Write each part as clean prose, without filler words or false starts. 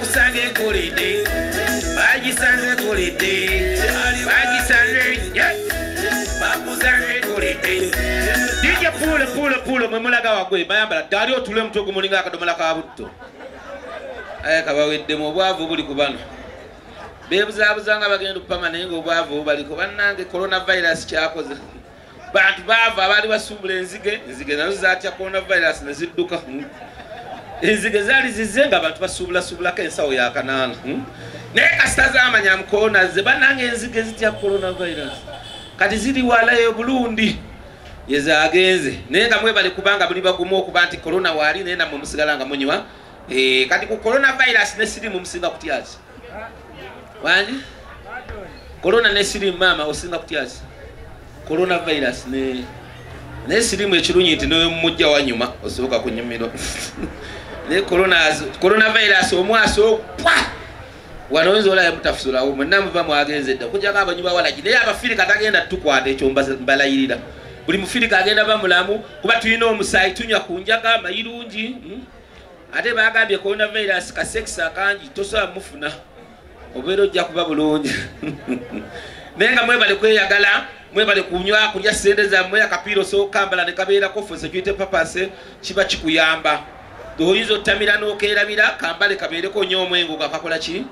bakusange kolide bagisange kolide bagisange bakusange kolide DJ pulo mwemulaga wagwe bayambala dali otule mtogo mulinga akadomola ka butto kabawedde mu bwavu buli kubano bebuzabuzanga bagenda kupama nengo obwavu baliko bannange coronavirus kyakoze bantu bava abali basubula enzige nazo zatya coronavirus nezidduka enzige zali zizenga abantu basubula kensawo ya kananga ne kastaza amanya mkona ze bannange enzige zitya coronavirus kati ziri walayo Burundi yeza agenze nenga mwe bali kubanga buli bagumo okuba anti corona wali nenda mu musigalanga munywa kati ku coronavirus nesiri mu musinga kutyazi wani corona nesiri mama osinga kutyazi coronavirus nesiri mu ekirunyi nti no mujja wanyuma osoboka kunyumiro ne coronavirus omwaso pwa wanaweza ola yamutafusula umwe namuva mu agenze dda kujja kabanyuba wala gide abafiri katagenda tukwata ekyo mbalayirira buli mufirika agenda bamulamu kuba tulina omusayi tunywa kunjaga mayirungi ate bagambye coronavirus ka sex akangi tosobola mufuna obeera ojja kuba bulungi nenga mwebale kweyagala mwebale kunywa kulya sente zammwe akapiira osokambala ne kabeerako for security purpose kiba kikuyamba oyinza otamira n'okeerabira kambale kabeereko nnyo omwengo gakakola ki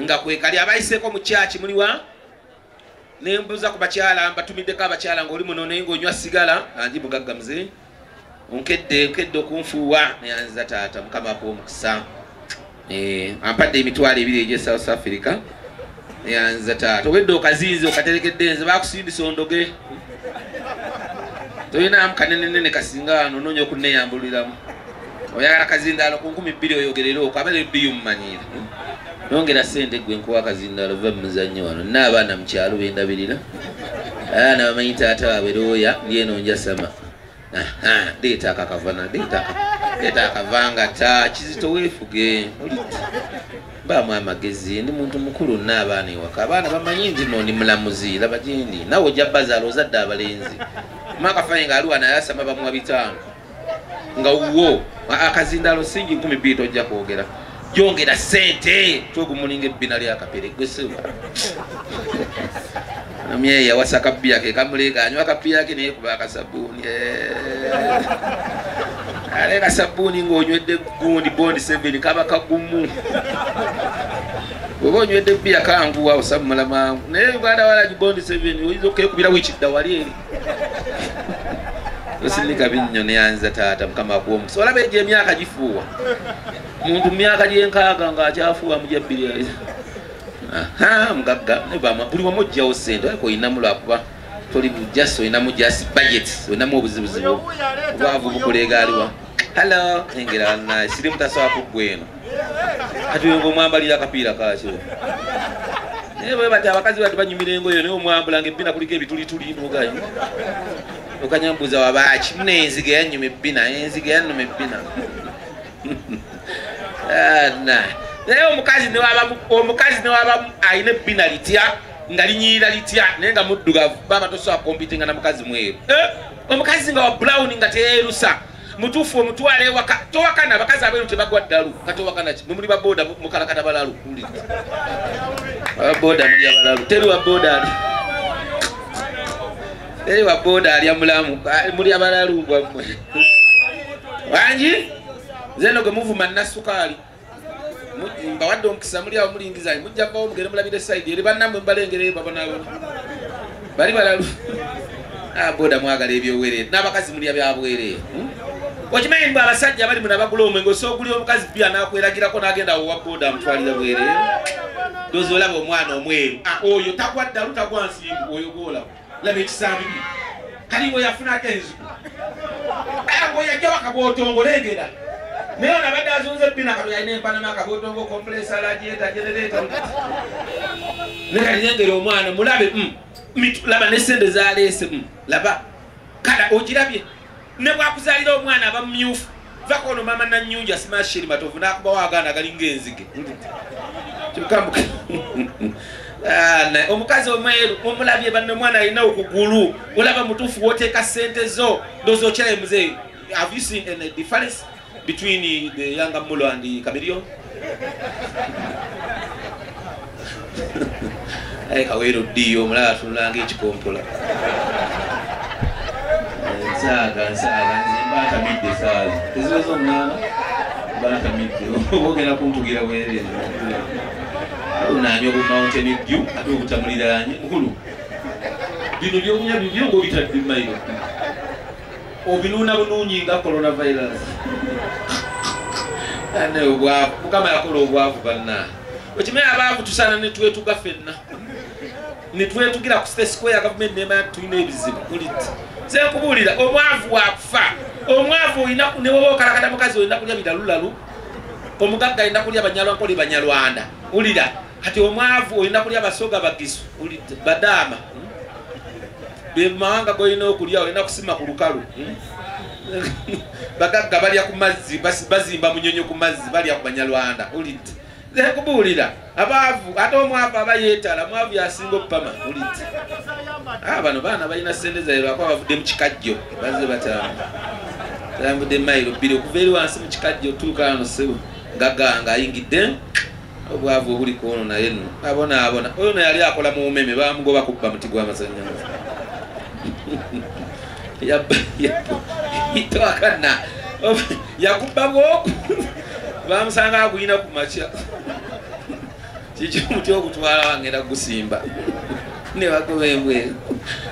nga kwekali abayiseko mu kyaki muliwa nembuza ku bakyala mbatumiddeko abakyala ng'oli muno naye ng'onywa sigala andi mugagga muze onkedde okunfuuwa neyanziza taata mukama ak'omukisa ampadde emitwalo 2 egye South Africa neyanziza taata obedde okazinze okaterekedde nze bakusindisa ondoge toyinaamu kanenenene kasinga wano onoonya okunneyambuliramu oyagala kazindaalo ku 2,000 oyogerero okabala ebbiyu mumanyire nongera sente gwe nkuwa kazindaalo va muzannyo wano nina abaana mukyalo bendabirira abaana bamanyi taata waabwe looya lyenonja sama deeta akakavana deeta akavanga ta kizito weefuge baamu amagezi ndi muntu mukulu nina abaana ewaka abaana bamanyi nti no ndi mulamuzi laba gyendi nawe ojja bazaala ozadde abalenzi makafanyi ng'aliwa naye asama bamuwa 5 nga wo akazindaalo singi 12 tojja kwogera yongera sente togumulinga ebbina lyakapere gwesiba namye yawasa kabbia ke kamuleka anywa kabbia ke naye kuba akasabuni ale kasabuni ng'onywedde gundi bondi 7 kaba kagumu oba onywedde bbia kanguwa osabumala mangu naye Uganda wala bondi 7 oyinza okekubira wikidda wali eri osindika binnyo neyanza taata mukama akuwomukisa olaba egyo emyaka gifuuwa muntu myaka gyenkaaga ng'akyafuuwa mu gyabbiri mugagga nebama buli wamu ojjawo sente ariko oyinamu lwakuba toli just oyinamu just budget oyinamu obuzibuzibu obwavu bukulega aliwa hello engera naye siri mutasobola kuggwa eno kati ngo omwambalira akapiira kakyo naye bwe bati abakazi bati banyumira engoyo naye omwambulanga ebbina kuliko ebitulituli mugayi okanyambuza wabaki munenzige yanyuma ebbina enzige yannuma ebbina naye omukazi newaba ayina ebbina litya nga linyirira litya naye nga muddugavu baba tosobola kompitinga na mukazi mweru omukazi nga wa brown nga teyerusa mutuufu omutwala ewaka towakana abakazi abeeru tebagwa ddalu katowakana ki muli baboda mukalakata balalu ababoda muli abalalu teri waboda ali teri waboda ali amulamu muli abalalu bwammwe wangi zeno ge muvuma nasukali mbawadde omukisa muli awo mulingizayi mujja vawo mugere mulabire side eri bannamwe mbalengere babonabo bali balalu boda mwagala ebyobwereere n'abakazi muli abyabwereere okimanyi mbwe abasajja bali muna bagula omwenge osoguli omukazi bya nakweragirako n'agenda awo wa boda amutwalira bwereere dozi olaba omwana omweru oyo tagwa ddalu tagwa nsimbu oyo gwolaba laba ekisambi kali bwe yafunako enzuku ngo yajja wakabootongo lengera naye ono abadde azunza ebbina kalo yalina empanama akabootongo kompresa lajeeta genereeta ne kali nengera omwana mulabe laba nesente zaleese laba kala ogirabye ne bwakuzaalira omwana aba mumyufu vako ono mama nanyunja simashiri matovu nakubawo agaana galinga enzige omukazi omweru omulabye banne omwana alina okugulu olaba mutuufu woteeka sente zo ndozi okyalaye muzeeyi. Have you seen any difference between the younger Mulo and the Chameleon? Ai kawero dio mla tulanga ekikompola nsaga nzimbata midde saazi teziwezo mwana bata midde ogera kumpugira bwerere unanyo ku mountain view ate obutamuliranye nkulu bino byokunya bibyo ngo bitadde mailo obinuna bulungi nga coronavirus ane obwavu kama yakola obwavu banna okimenya abaavu tusana netwetuga fenna netwetugira ku state square ya government nema tuyina ebizibu kuliti ze kubulira omwavu wakufa omwavu oyina newowo kalakata mukazi oyina kulya bidalulalu omugagga oyina kulya banyalwa banyalwanda ulira kati omwavu oyina kulya basoga bagisu ulita badama bemawanga goyina okulya oyina kusima ku lukalu bagagga balya ku mazzi bazimba munyonyo ku mazzi balya ku banyalwanda ulita ze kubulira abaavu ate omwavu abayetala mwavu yasinga opama ulita bano baana balina sente zairo akwa bavudde mu kikajjo bazze batambudde mailo bbiri okuva eri wansi mu kikajjo otuuka wano sebo ngaganga ayingidde obwavu obuli kuono naye nno abona oyo no yali akola mu umeme bamugoba kubba muti gw'amasanyalaze itwakana yakubba bwoku bamusanga aguyina ku makya kiki omuti ogutwala wangenda gusimba ne bagoba embweru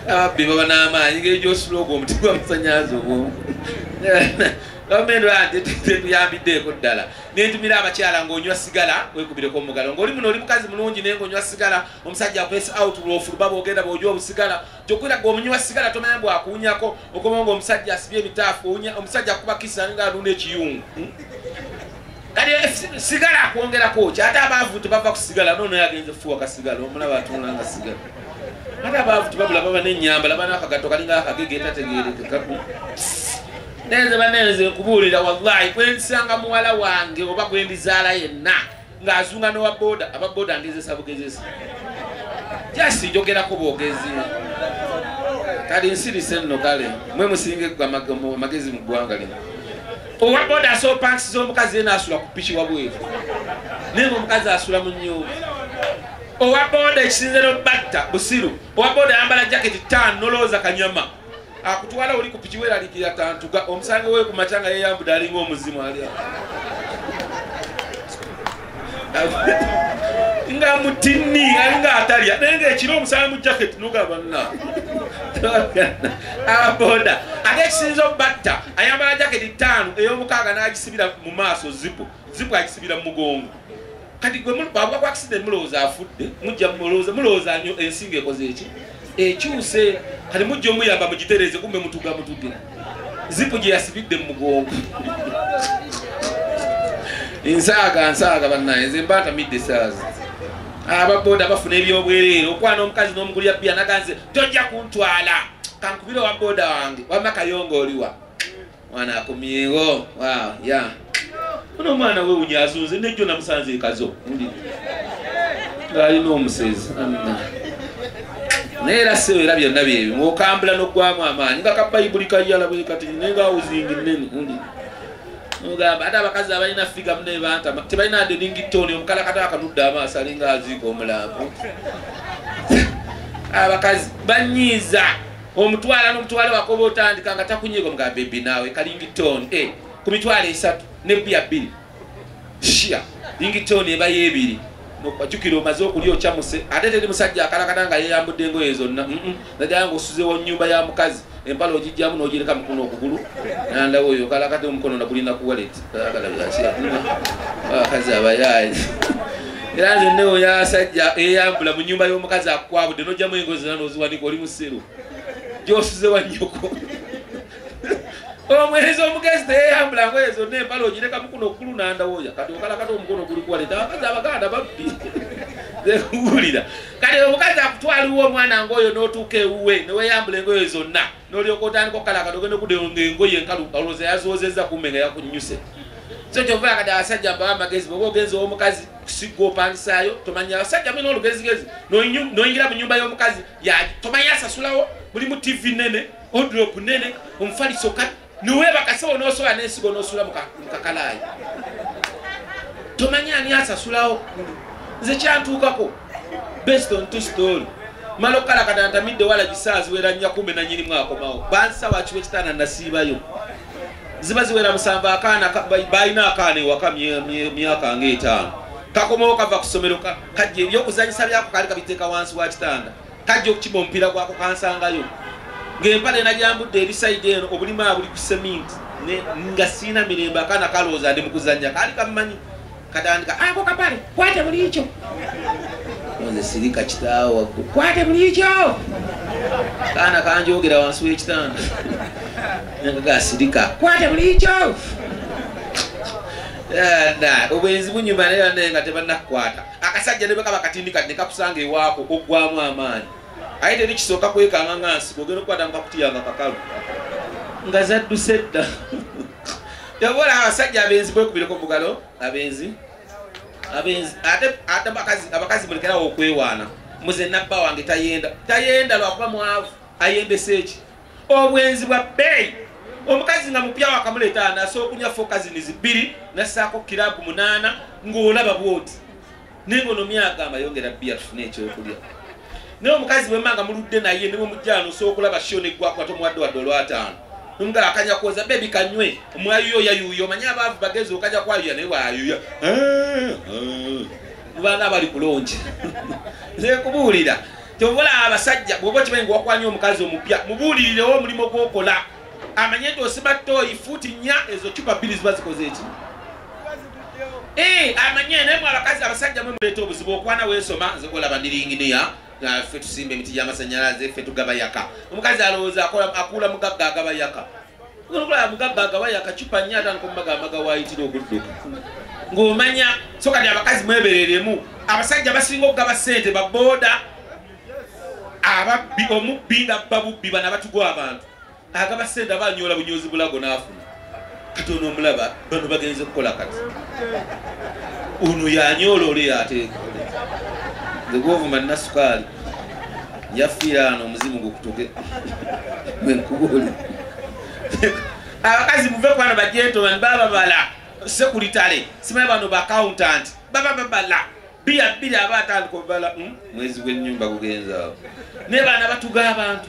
ababbi baba n'amaanyi ng'egyosula ogwo omuti gw'amasanyalaze obwo gavumenti ante tetuyambiddeeko ddala nentumira abakyala ng'onywa sigala wekubireko omugalo ng'oli muno oli mukazi mulungi naye ng'onywa sigala omusajja akwesi outlof luba bwogenda bw'ojwa obusigala kyokwira ng'omunywa sigala tomanya bwakuunyako okoma ng'omusajja asibye emitaafu omusajja akuba kisa nga alunda ekiyungu kati sigala akwongerako ki ate abaavu tebava ku sigala noono yagenze fuwa kasigala omulaba atunula nga sigala ate abaavu tebabula baba n'ennyambala bana akagato kalinga akagege etategeerekeka neze baneze kubuulira wallahi kwensanga muwala wange oba gwendizaala yenna ng'azunga n'owa boda ababoda ngezesa bugezesa jasi njogerako bwogezi kali nsirise nno kale mwe musinge amagezi mu ggwanga lino owa boda asoopankisiza omukazi yena asula ku piki wabweru naye omukazi asula mu nnyumba owa boda ekisinze n'obatta busiru owa boda ayambala jaketi 5 nolowooza kanyama akutwala oli ku piki weralikira tantuga omusange we ku macanga yeyambudde alinga omuzimu alya nga mutini alinga atalya naye ng'ekiro omusange mu jaketi nogamba nna aboda ate ekisinza obatta ayambala jaketi 5 ey'omukaaga n'agisibira mu maaso zipu agisibira mu mugongo kati gwe bwabwa ku accident mulowooza afudde mujja mulowooza ensinga ekoze eki ekyuse kati mujja omuyamba mugitereze kumbe mutuga zipu gye yasibidde mu mugongo nsaaga bannaye nze mbaata midde saazi ababoda bafuna ebyobwereere okwana omukazi n'omugulya bbiya naganze tojja kuntwala kankubira owa boda wange wamma kayonga oliwa mwana akomyewo ya ono omwana wewunya azunze nejjo namusanze ekazo ng'alina omusezi naye era sewo era byonna byebyo ng'okambula n'oggwamu amaanyi nga kabayibuli kayala bwe kati naye ng'awuzingi nnene ogamba ate abakazi abalina figa munaye bantama tebalina ade ningitoni omukalakata akanudde amaaso alinga aziika omulambo abakazi banyiiza omutwala n'omutwale wakoba otandika nga takunyiga omuga bebi naawe kalingitoni ku mitwalo 3 ne bbiya 2 shia lingitoni eba y'ebiri nokwajukira omaze okulya okyamuse ate teri musajja akalakata nga yeyambudde engoye zonna naddala ng'osuzewo nnyumba ya mukazi empala ogijjamu n'ogireka mukono okugulu nandawo oyo kalakata omukono nagulina ku wallet abakazi abayaayi era nze nnewo yasajja eyambula mu nnyumba y'omukazi akwabudde n'ojjamu engoye zonna n'oziwanika oli musero gy'osuzewa nnyoko omwezi omugezi teyeyambula ngoye zonna empala ogireka mukono okugulu nandawoya kati okalakata omukono oguli ku wallet abakazi abaganda babbi zekuwulira kati omukazi akutwaliwo omwana ngoyo n'otuuka ewuwe neweyambula engoye zonna n'olyoka otandika okalakata ogenda okudde engoye enkalu olowooza yazoozezza kumbe nga yakunnyuse so kyova kati abasajja mbaba amagezi bwoba ogenzi ow'omukazi kusigga opangisaayo tomanya abasajja mulina olugezigezi n'oyingira mu nnyumba y'omukazi tomanya asasulawo mulimu tv nene odrop nene omufaliso kati niweebakasewo n'osola n'ensigo n'osula mu kakalaayi tomanya ani asasulawo nze kyantuukako based on two story malo kala katantamidde wala gisaazi wera nnya kumbe na nyini mwakomawo bansawa kiwe kitana nasiibayo ziba ziwera musamba akaana bayina akaana ewaka myaka nga 5 kakomawo kava ku ssomero kajja ebyokuzanyisa byako kali kabiteeka wansi wa kitanda kajja okukima omupiira gwako kansangayo ng'empale najambudde ebisaidi eno obulima buli ku seminti nga siina mirembe akaana kalowooza ndi mu kuzannya kali kamumanyi katandika ako kapale kwate buli ikyo nze sirika kitaawo kwate buli ikyo kaana kanjogera wansi w'ekitanda nagaga sirika kwate buli ikyo obwenzi bunyuma naye nga tebannakukwata akasajja ne bakaba katindika ne kakusanga ewaako oggwamu amaanyi aye teri kisooka kwekanga nga nsiko ogenda okukwata mukakutiyanga kakalu nga zadduse dda yabola abasajja abenzi bwekubireko bugalo abenzi ate abakazi mulekerawo okwewaana muze nabba wange tayenda lwakuba mwavu ayendesa eki obwenzi bwa bbeeyi omukazi nga mupya wakamuleeta nasobola okunywa fokazinizi 2 nassaako kirabu 8 ng'olaba bwoti naye ngono myagamba yongera bbiya tufune ekyokulya naye omukazi bwemanga muludde naye ne bwemujjano osobola okulaba sho neggwakwata omuwadde wadde olw'ataano nomugala akanya kwoza bebi kanywe omwayuyo yayuyo manye abaavu bagezi okajja kwayuya naye waayuya mubanga abali kulonje naye kubuulira tobola abasajja bw'oba okimanyi ng'owakwanya omukazi omupya mubuulirirewo omulimu gw'okola amanye nti osiba ttooyi fuuti 4 ezo cupa 2 ziba zikoze eki amanye naye mwe abakazi abasajja mwe muleeta obuzibu okwana weesoma nze golaba ndiringiniya ffe tusimba emiti gy'amasanyalaze ffe tugaba yaka omukazi alowooza akuula mugagga agaba yaka okulaba mugagga agaba yaka cupa 4 atandika omumagamaga waayitira ogudduka ng'omanya so kati abakazi mwebereremu abasajja basinga okugaba ssente babooda ababbi omubbi nga babubbi bana batugwa abantu agaba ssente abanyola bunyozi bulago n'afuna kati ono omulaba bano bagenze kukola kati ono yanyola oli ateeka nze gwovuma nina sukaali yafiira ano omuzimu gukutuge mwenkubuli abakazi muve kwano bajentoman baba bala sekuritale simanyi bano baaccountant baba babala bia aba atandika obala mwezi gw'ennyumba gugenzaawo naye baana batuga abantu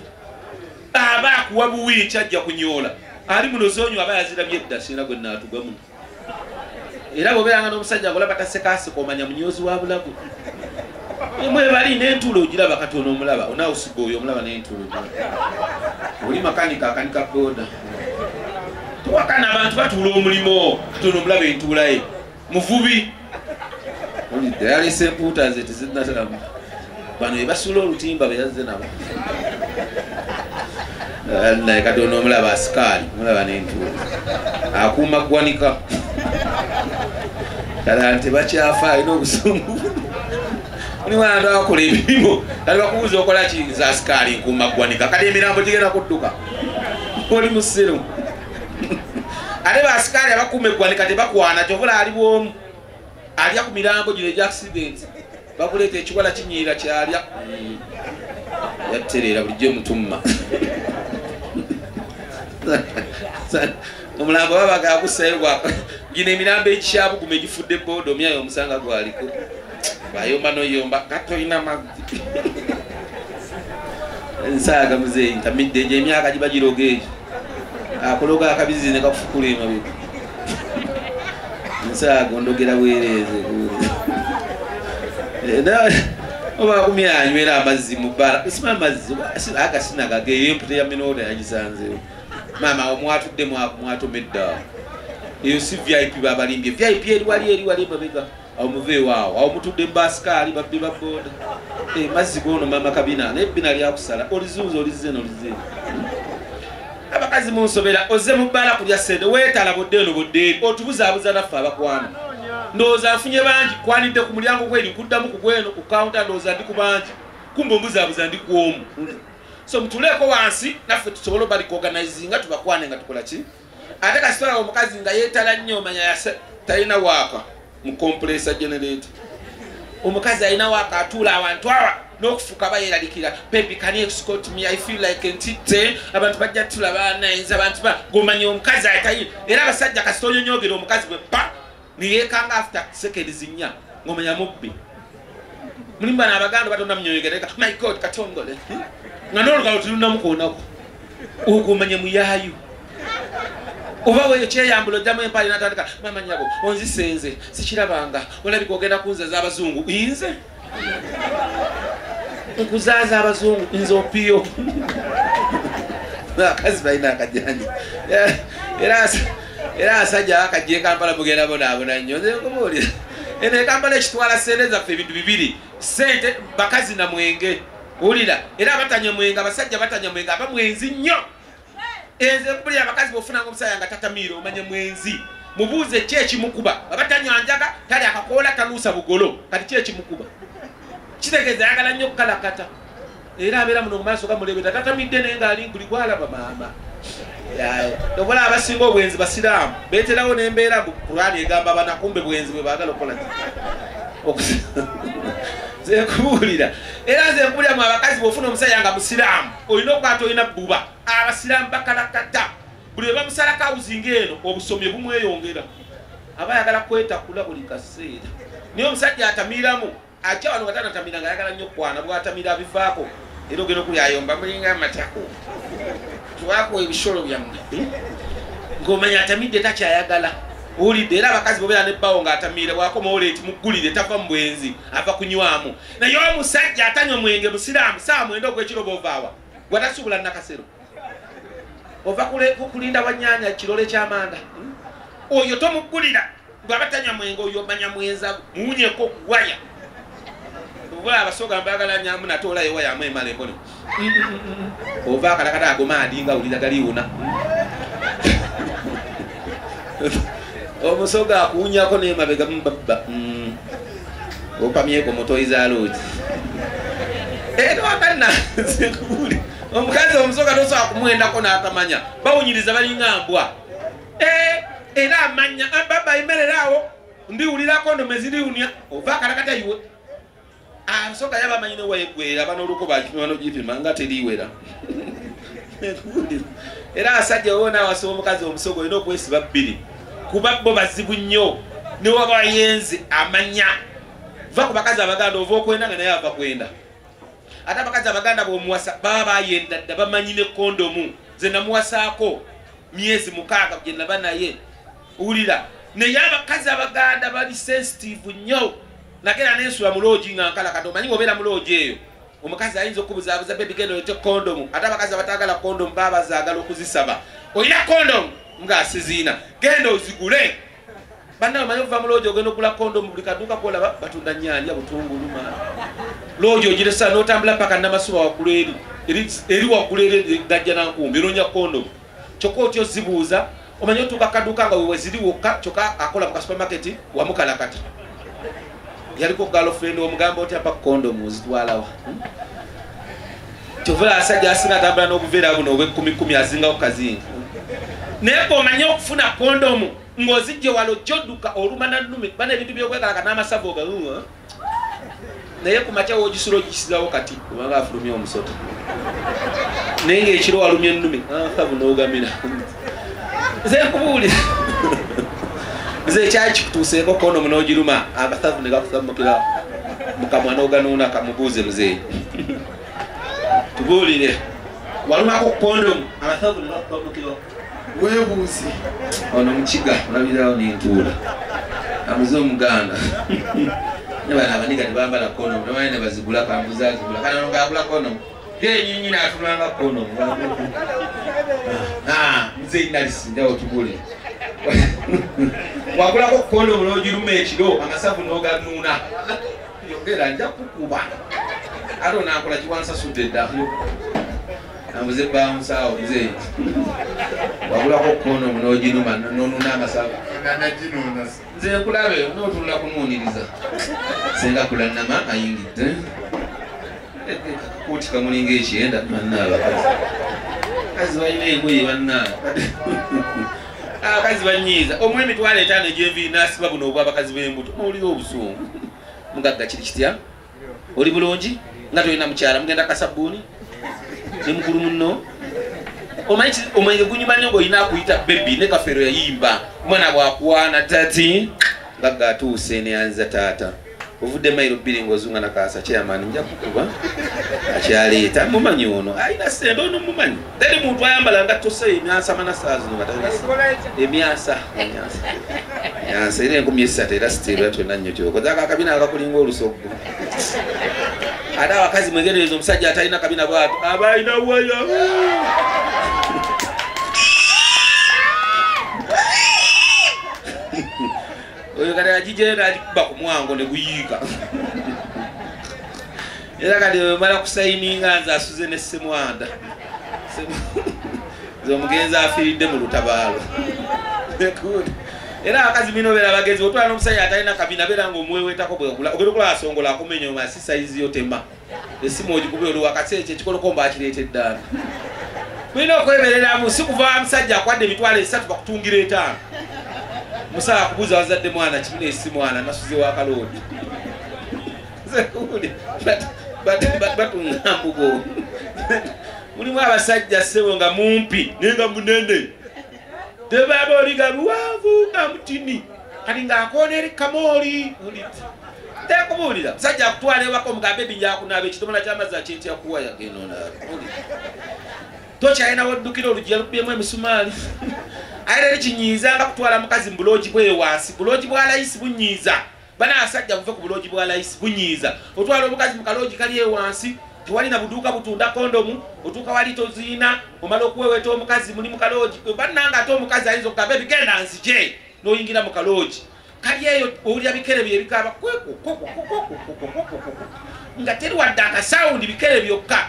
aba akuwa buwi kyajja kunyola ali muno zonyo aba yazirabye edda sina gwe naatuga muno era bw'obeeranga n'omusajja ngolaba tasekaseka omanya munyozi wa bulago mwe bali n'entulo ogiraba katono omulaba onaawusiga oyo omulaba n'entulo oli makanika akanika boda towakana abantu batuula omulimo katono omulaba entuulaye muvubi olidde yalese empuuta ze tezinatalamu bano ebasula olutimba beyazze nabo naye katono omulaba asikaali omulaba n'entulo akuuma ggwanika kala nti bakyafa alina obusungu oli mwana akola ebirimo kali bakubuuza okola ki za sikaali nkuuma ggwanika kali emirambo gigenda kudduka oli musiro ate basikaali abakuuma eggwanika tebakwana kyovula ali bwomu alya ku mirambo gino egya accident bakuleeta ekiwala kinyiira kyalya yattereera bulijjo mutumma omulambo babaga akussayo gino emirambo ekishabugumu egifudde booda omyayo omusanga gwaliko bayomba noyomba katoyina mazzi ensaaga muzeeyi ntamidde egyo emyaka giba giroga egyo akologa akabizi ne kakufukula emabega ensaaga ondogera bwereeze oba kumya anywera amazzi mu bbala sima amazzi agasinagageyo empute ya minooda yagisanzeewo maama omwatudde mwatomedda eyo si VIP babalimbye VIP eri wali emabega awo muveewaawo awo mutudde mubasikaali babbi babooda mazzi goono mama kabina nebbina lyakusala olizuuza olizzeeno abakazi munsobera ozze mu bbala kulya ssente weetalabodde eno bodde eri otubuzaabuza naffe abakwana ndowooza nfunye bangi kwanidde ku mulyango gweri nkuddamu ku gweno ku kawunta ndowooza ndi ku bangi kumba ombuzaabuza ndi ku omu so mutuleeko wansi naffe tusobole obalikoganizinga tubakwane nga tukola ki ate kasitolawo omukazi nga yeetala nnyo omanya talina waaka mu compressor generator omukazi alina waaka atuula abantu awa n'okufuuka bayeralikira baby can you escort me I feel like ntite abantu bajja tulaba nainza abantu gomanya omukazi atayi era abasajja kasita onyonyogera omukazi bwe pa niyekanga after seconds nnya ngomenya mubbi mulimba n'abaganda batonda munyoyegereka my god katongole nga n'olugalo tulunnamukoonako ogumanye muyayu oba weyo kyeyambulo ddamu empali natandika mama nyabo onzisenze sikirabanga olabika ogenda kunzaza abazungu inze nkuzaaza abazungu nze opiyo akazi balina akajanja era asajja akajja Kampala mugenda bonaabona nnyo nze nkubuulira eno Kampala ekitwala sente zaffe ebintu bibiri sente bakazi na mwenge wulira era abatanya mwenge abasajja batanya mwenge aba mwenzi nnyo enze nkubulira abakazi bofunanga omusaya nga tatamiira omanye mwenzi mubuuze ki ekimukuba abatanywa njaga tali akakoola taluusa bugolo kati ki ekimukuba kitegeeza ayagala nnyo okukalakata era abeera muno mumaaso gamulebeta tatamidde naye ngaali nkuli gwalaba maama obola abasinga obwenzi basiraamu beeterawo n'embeera Qur'ani egamba banakumbe bwenzi bwe baagala okukola nze nkubuulira era nze nkubuulira mu abakazi bw'ofuna omusajja nga musiraamu olina okwata olina bbuba abasiraamu bakalakata buli lwe bamusalako awuzinga eno obusomi bumweyongera aba ayagala kwetakula buli kaseera naye omusajja atamiiramu ajja wano watanatamira nga ayagala nnyo okwana bw'atamira abivaako era ogenda okulyayomba mulinga amatako twakuwa ebisolo byammwe ng'omanya atamidde takyayagala owulidde era abakazi bobeera nebbawo ng'atamiira bwakoma oleeti muggulire tava mu bwenzi ava kunywamu naye omusajja atanywa mwenge musiraamu saa mwenda ogw'ekiro boovaawa gwatasubula nakasero ova kulinda wannyanya kirole ky'amanda oyo tomuggulira bw'aba tanywa mwenge oyo manya mwenza muwunyeko waya oba abasoga mbagala nyamu natoolayo waya amwemala embone ova akalakata agomaadi nga wulira galiwuna omusoga akuwunyako nemabega mbabba opamyeko mutoyiza looti nwakanna zekubuli omukazi omusoga tosobola kumwendako n'atamanya bawunyiriza balinga mbwa era amanya baba imereraawo ndiwulirako ndo meziriwunya ova akalakata iwe amusoga yaba amanyine wayeggwera abanoluko bakimanogipima nga teriwera era asajja wona awasa omukazi omusoga olina okwesiba bbiri kuba bo bazibu nnyo ne waba yenze amanya va ku bakazi abaganda ova okwenda nga naye ava kwenda ate abakazi abaganda b'omuwasa baba bayenda dda bamanyine kondomu ze namuwasaako myezi 6 gye naba naye wulira naye abakazi abaganda bali sensitive nnyo nakera nensula mu loogi nga nkalakata omanyi ng'obeera mu loogi eyo omukazi ayinza okubuzaabuza bebi genda olete kondomu ate abakazi abatagala kondomu baba zaagala okuzisaba olina kondomu ng'asiziina genda ozigule banna omanyi okuva mu loogi ogenda okugula kondomu buli kaduuka kolaba batunda nnyanja butungulu ma loogi ogiresa n'otambula paka namasuba waggulu eri waggulu eri gajja nankumbi eroonya kondomu kyokka otyo zibuuza omanyi otuuka kaduuka nga wewe ziri wokka kyokka akola mu kasupamaketi wamukalakata yaliko girlfriend omugamba oti apa kondomu zitwalawa kyovula asajja asinga atambula n'obuveera buno obw'ekumi azingawo kazinga naye omanye okufuna kondomu ng'ozijje walo jodduka olumana nnume bana ebintu by'okwekalaka n'amasavu ogaluwa naye ku makya w'ogisula ogisizawo kati kubanga afulumya omusota naye ng'ekiro walumya ennume amasavu n'ogamira nze nkubuulira nze ekyali kikutuuseeko kondomu n'ogiruma amasavu ne gakusamukira mukamwa n'oganuuna kamubuuze muzeeyi tubuulire walumako kondomu amasavu ne gakusamukira webuuzi ono mukiga olabirawo n'entuula amuze omuganda nebana abaniga tebambala kondomu nabaye ne bazigula kambuzazigula kana ngagula kondomu genyinyi n'atulanga kondomu muzeeyi nalisi njawo tubuulire wagulako kondomu n'ogiruma ekiro amasavu n'oganuuna yogera nja kukuba ate onankola kiwansasudde dda amuze bawunsaawo muzeeyi wagulako kondomu n'ogiruma n'onuuna amasavu nze nkulabe n'otunula kunuuniriza senga kulannama ayingidde kakuuti kamulinga ekyenda banna abakazi kazi balina engoye banna abakazi banyiiza omwe emitwalo 5 egy'enviiri n'asiba buno obw'abakazi b'embuto owulira obusungu mugagga kiri kitya oli bulungi nga tolina mukyala mugenda kasabbuuni ne mukulu munno omanyi omwenge gunyuma nnyo ng'olina akuyita bebi ne kafeero yayimba omwana bw'akuwaana tati ngagga atuuse ne yanza taata ovudde mailo bbiri ng'ozunga nakaasa chairman nja kukuba akyaleeta mumanyi ono alina ssente ono mumanyi teri muntu ayambala nga tossa emyasa manasa zino emyasa era 13 era siteerwa twena nnyo kyokoza akabina akakulinga olusoggo ate abakazi mwegerereza omusajja atalina kabina bwatu abalina waya oyo kati agijenda alikuba ku mwango ne guyiika era kati wemala kusayininga nze asuze ne ssemwanda omugenzi afiiridde mu lutabaalo era abakazi bino beera bagezi otwala n'omusajja atalina kabina beera ng'omuweweetako bwegula ogenda okulaba asongola akumenya omasi sayizi yo tema essimu ogikuba oluwa kasi ekyo ekikolokomba akireeta eddaana mulina okwebereramu si kuva musajja akwadde emitwalo 3 bakutungira 5 musala akubuuza wazadde mwana kimina esi mwana nasuze wa kaloodi batunga mbugo mulimu abasajja ssebo nga mumpi naye nga munene tebaba oliga luwanvu nga mutini kati ng'akoona eri kamooli tekubuulira musajja akutwala ewaka omugambe ebinja akunaaba ekidomola ky'amazzi akyentya kuwa yagenona tokyalinawo oddukira olugya lukubyemu emisumaali aera erikinyiiza nga kutwala mukazi mu buloogi bwe wansi buloogi bwa layisi bunyiiza bana asajja buve ku buloogi bwa layisi bunyiiza otwala omukazi mu kaloogi kali ewansi tewalina buduuka butunda kondomu otuuka wali toziina omala okuweweeta omukazi muli mu kaloogi bannanga ate omukazi ayinza okugamba ebigenda nzije n'oyingira mu kaloogi kali eyo owulira bikere bye bikaaba nga teri wadde akasawundi bikere byokka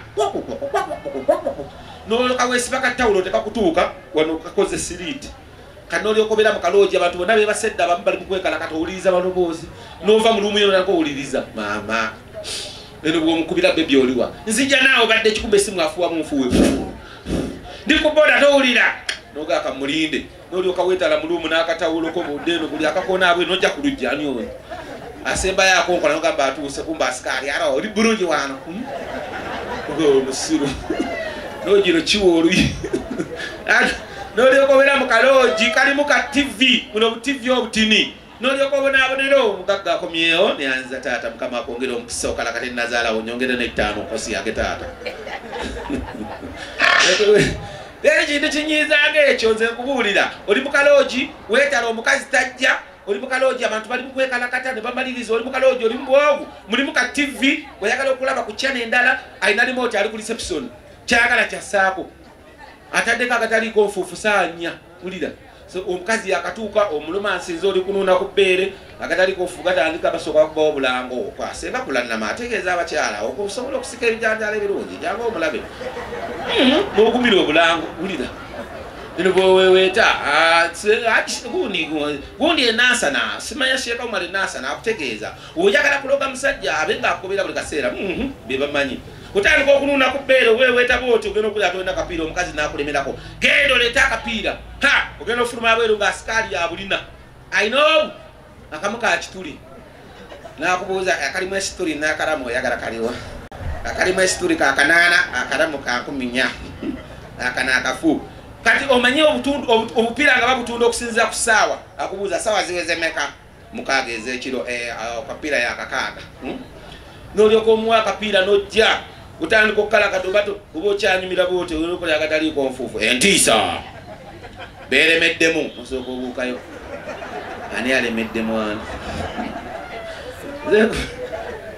noloka wesiba katawulo tekakutuuka wano kakoze siriiti kati nolyoka obeera mu kaloogi abantu bonna bebasedde abamu bali mukwekalakata owuliriza baloboozi nova mu lumu yonako owuliriza maama eno bwomukubira bebi oliwa nzija naawe obadde ekikuba esimu afuwa munfuwe ndikuboda towulira nogaka mulinde nolyoka wetala mu lumu n'akatawuloko budde eno buli akakoona abwe nojja ku lujja ani ono asembayo akonkola nogamba atuuse kumba asikaali ara oli bulungi wano musiru nogiro kiwa oluyi nolyoka obeera mu kaloogi kalimu ka tv buno butv obutini nolyoka obonaabonera omugagga akomyewo neyanza taata mukama akwongera omukisa okalakate nazaalawo nyongere ne5 nkosi yage taata era ekintu kinyiizanga ekyo nze nkubuulira oli mu kaloogi weetala omukazi tajja oli mu kaloogi abantu bali mukwekalakata ne bamaliriza oli mu kaloogi oli mu bwovu mulimu ka tv weyagala okulaba ku channel endala alina remote ali ku reception kyagala kyassaako ataddeko agataliiko nfuufu saa 4 wulira so omukazi yakatuuka omuluma nsinze oli kunuuna ku bbeere agataliiko nfuufu gatandika basooka kubawo bulango kwasenga kulannama ategeeza abakyala okusobola okusika ebijanjala ebirungi janga omulabe n'okumira obulango wulira eno bweweweeta gundi enansana simanya sheeka omala enansana akutegeeza oyagala kuloga musajja abe ngaakubira buli kaseera bebamanyi otandika okunuuna ku bbeere weweeta bwoti ogenda okulya tolina kapiira omukazi nakulemerako genda oleeta akapiira ogenda ofuluma abweru ngaasikaali yabulina ayina obu akamu kakituli nakubuuza akalimu esituli nakalamu oyagala kaliwa akalimu esituli kakanaana akalamu ka14 akanakafu kati omanye obupiira nga babutunda okusinziira ku ssaawa akubuuza ssaawa ziweze meka mukaaga ez'ekiro akapiira yakakaaga n'olyoka omuwa akapiira n'ojja utandika okukalakata obato oba okyanyumira bwoti olwokola agataliiko nfuufu entiisa beeremeddemu osooka obuukayo ani alemeddemu ani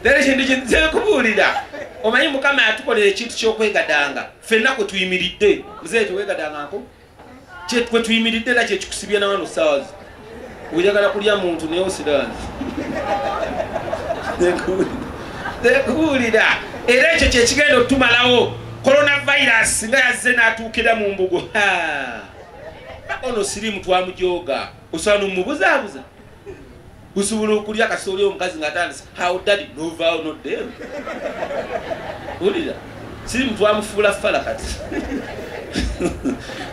teri kintu kinzekubuulira omanyi mukama yatukolera ekintu kyokwegadanga ffenna kwe tuyimiridde muzee tewegadangako kwe tuyimiridde era kyekikusibya nawano ssaawa oyagala kulya muntu naye osiraani tekubuulira era ekyo kyekigenda otumalawo coronavirus nga yazze n'atuukira mu mbugo ono sirimu twamujooga osobola nomubuzaabuza usobola okulya kasooli omukazi ng'atandisa how daddy novaawo noddeero ulira sirimu twamufuula fala kati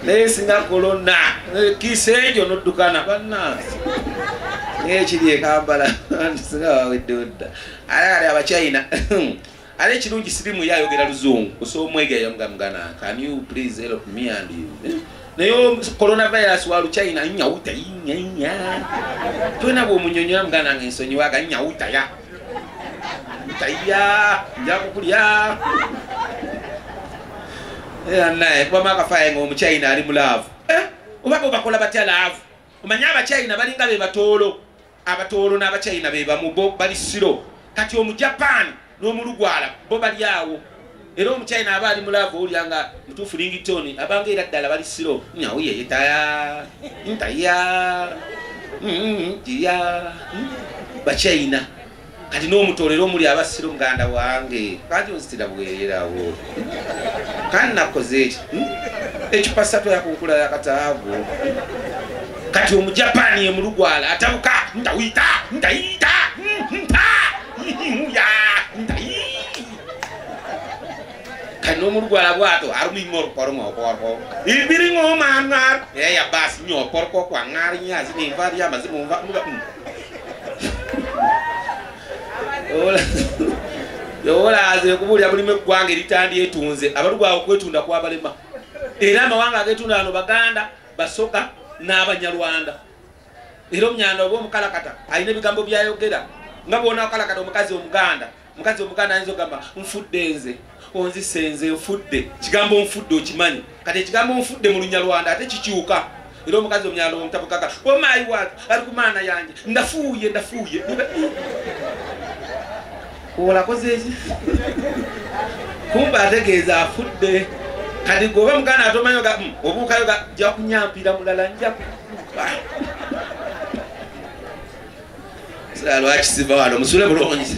naye singa kolona kiisa egyo noddukana bannansi ekiri ekambala singa wawedde odda alakati abachina ale ekirungi sirimu yayogera luzungu osobola omwegeya mugana can you please help me and you nayo coronavirus wa China nyauta yinya tuna bo munyonyo mgana ngensonyi waga nyauta ya taya njakukulya naye kwa makafaye ngo mu China ali mulavu ubako bakola batya laavu umanya aba China balinga be abatolo n'aba China be bamubo bali siro kati omu Japan no mu Lugwala bo bali awo era omu China abali mulavu ulyanga mutufu Ringtone abange era ddala bali siro nyawuye yetaya ntaya ya ba China kati no mutolero muri abasiro muganda wange kati onsitira bwererawo kana kozeti echupa sato yakukula yakataavu kati omu Japan ye mu Lugwala atabuka ndawita ndaita ya ndai kano mu Lugwala bwato arumi ngor porko ibiri ngoma ngar ya bas nyo porko kwa ngar nyazi ni vari ya mazimu mva yola aze kubulya bulime gwange litandi etunze abalugwa okwetunda kwa balema era amawanga agetunda ano Baganda basoka n'Abanyarwanda era omnyanda obo mukalakata alina ebigambo byayogera nga bona akalakata omukazi omuganda ayinza ogamba nfudde nze onzisenze nfudde kigambo nfudde okimanyi kati ekigambo nfudde mu Lunyarwanda ate kikyuka era omukazi omnyanda omutabukaga omayi wange ali ku maana yange ndafuuye olakozeki kumba ategeeza afudde kati goba muganda atomanyoga obuukayoga jja kunyampira mulala njaku lwaki siva wano musule bulungi